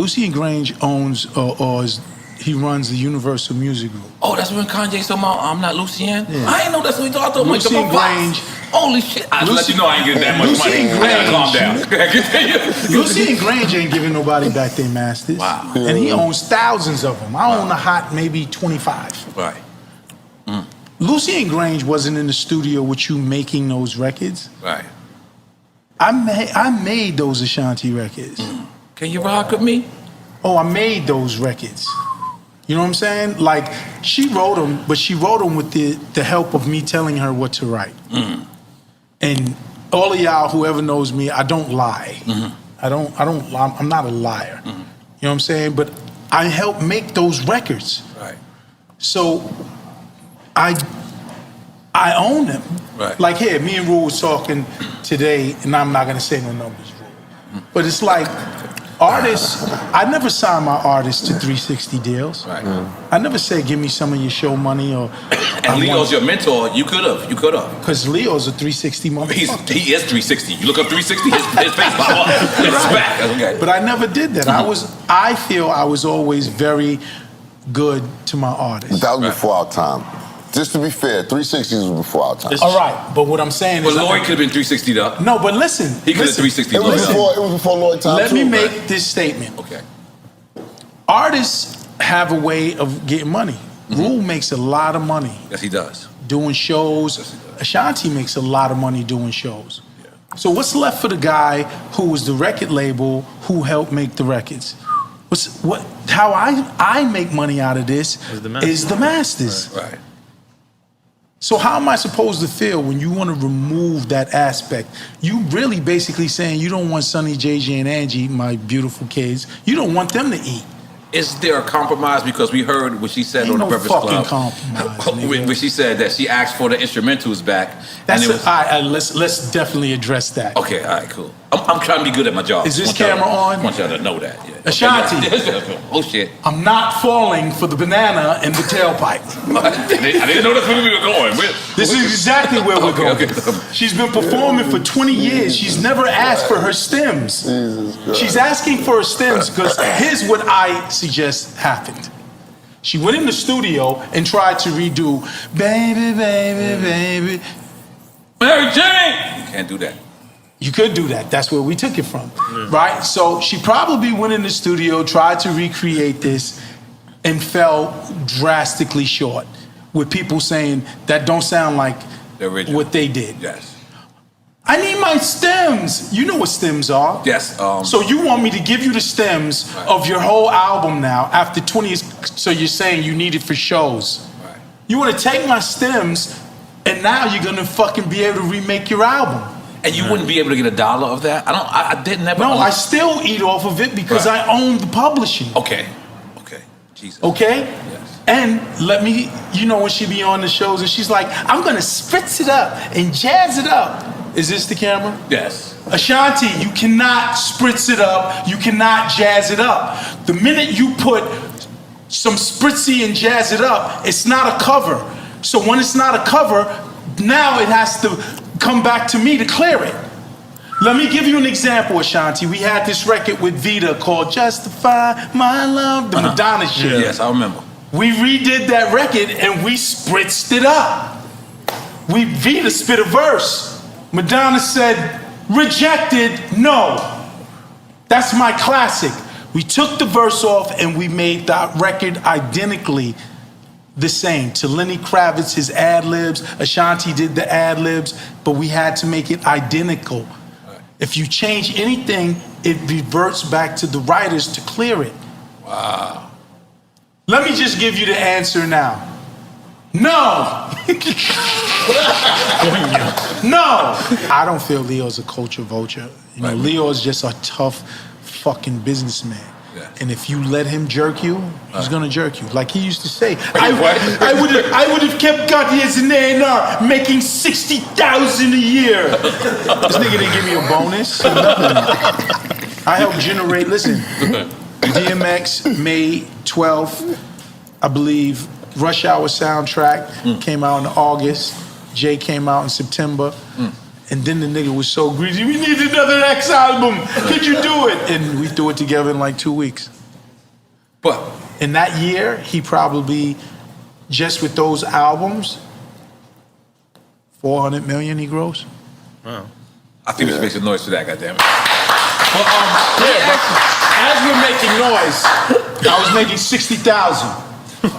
Lucian Grange owns he runs the Universal Music Group. Oh, that's when Kanye's talking about I'm not Lucien? Yeah. I ain't know that's what he thought. Lucian Grange. Holy shit. I let you know I ain't getting that much money. Calm down. Lucian Grange ain't giving nobody back their masters. Wow. And he owns thousands of them. I own a hot maybe 25. Right. Lucian Grange wasn't in the studio with you making those records. Right. I made those Ashanti records. Can you rock with me? Oh, I made those records. You know what I'm saying? Like, she wrote them, but she wrote them with the help of me telling her what to write. And all of y'all, whoever knows me, I don't lie. I'm not a liar. You know what I'm saying? But I helped make those records. Right. So I own them. Right. Like here, me and Rule was talking today, and I'm not gonna say no numbers, Rule. But it's like artists, I never signed my artists to 360 deals. Right. I never said, give me some of your show money or. And Leo's your mentor. You could have. Because Leo's a 360 motherfucker. He is 360. You look up 360, his face pop up. It's back. That's okay. But I never did that. I feel I was always very good to my artists. That was before our time. Just to be fair, 360s was before our time. All right, but what I'm saying is... But Lloyd could have been 360'd up. No, but listen. He could have 360'd up. It was before Lloyd time. Let me make this statement. Okay. Artists have a way of getting money. Rule makes a lot of money. Yes, he does. Doing shows. Yes, he does. Ashanti makes a lot of money doing shows. Yeah. So what's left for the guy who was the record label who helped make the records? How I make money out of this is the masters. Right. So how am I supposed to feel when you want to remove that aspect? You really basically saying you don't want Sonny, JJ, and Angie, my beautiful kids, you don't want them to eat. Is there a compromise? Because we heard what she said on the Breakfast Club. When she said that she asked for the instrumentals back. That's let's definitely address that. Okay, all right, cool. I'm trying to be good at my job. Is this camera on? I want y'all to know that. Yeah. Ashanti. Oh shit. I'm not falling for the banana in the tailpipe. I didn't know that's where we were going. This is exactly where we're going. Okay. She's been performing for 20 years. She's never asked for her stems. She's asking for her stems because here's what I suggest happened. She went in the studio and tried to redo Baby, Baby, Baby. Mary Jane! You can't do that. You could do that. That's where we took it from, right? So she probably went in the studio, tried to recreate this, and fell drastically short with people saying that don't sound like what they did. Yes. I need my stems. You know what stems are. Yes. So you want me to give you the stems of your whole album now after 20 years, so you're saying you need it for shows. Right. You want to take my stems, and now you're going to fucking be able to remake your album. And you wouldn't be able to get $1 of that? I didn't ever. No, I still eat off of it because I own the publishing. Okay. Jesus. Okay? Yes. And let me, you know when she be on the shows and she's like, I'm gonna spritz it up and jazz it up. Is this the camera? Yes. Ashanti, you cannot spritz it up, you cannot jazz it up. The minute you put some spritzy and jazz it up, it's not a cover. So when it's not a cover, now it has to come back to me to clear it. Let me give you an example, Ashanti. We had this record with Vita called Justify My Love, the Madonna shit. Yes, I remember. We redid that record and we spritzed it up. Vita spit a verse. Madonna said, rejected, no. That's my classic. We took the verse off and we made that record identically the same. To Lenny Kravitz, his ad-libs. Ashanti did the ad-libs, but we had to make it identical. If you change anything, it reverts back to the writers to clear it. Wow. Let me just give you the answer now. No. No. I don't feel Leo's a culture vulture. You know, Leo is just a tough fucking businessman. Yeah. And if you let him jerk you, he's gonna jerk you. Like he used to say, I would have kept Gotti as an A&R, making $60,000 a year. This nigga didn't give me a bonus. I helped generate. Listen, DMX May 12th, I believe. Rush Hour soundtrack came out in August. Jay came out in September. And then the nigga was so greasy, we need another X album. Could you do it? And we threw it together in like 2 weeks. But in that year, he probably, just with those albums, 400 million he grossed. Wow. I think we should make some noise for that, goddammit. As we're making noise, I was making 60,000.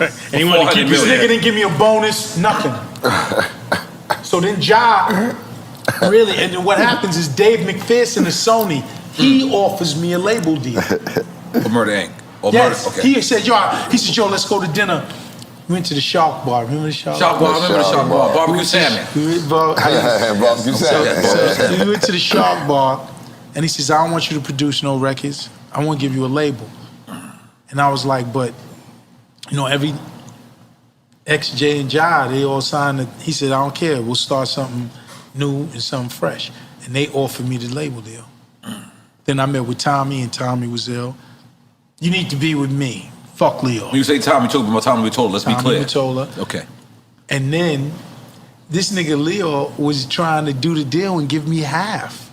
And he wanted to keep This nigga didn't give me a bonus, nothing. So then Ja, really, and then what happens is Dave McPherson of Sony, he offers me a label deal. For Murder Inc. Or Yes, Murder, okay. he said, yo, let's go to dinner. We went to the Shark Bar. Remember the Shark Bar? I remember the Shark Bar. Barbecue salmon. Barbecue salmon. We went to the Shark Bar, and he says, I don't want you to produce no records. I want to give you a label. And I was like, but, you know, every XJ and Ja, they all signed it. He said, I don't care. We'll start something new and something fresh. And they offered me the label deal. Then I met with Tommy, and Tommy was ill. You need to be with me. Fuck Leo. When you say Tommy Tola, Tommy Tola, let's be clear. Tommy Tola. Okay. And then this nigga Leo was trying to do the deal and give me half.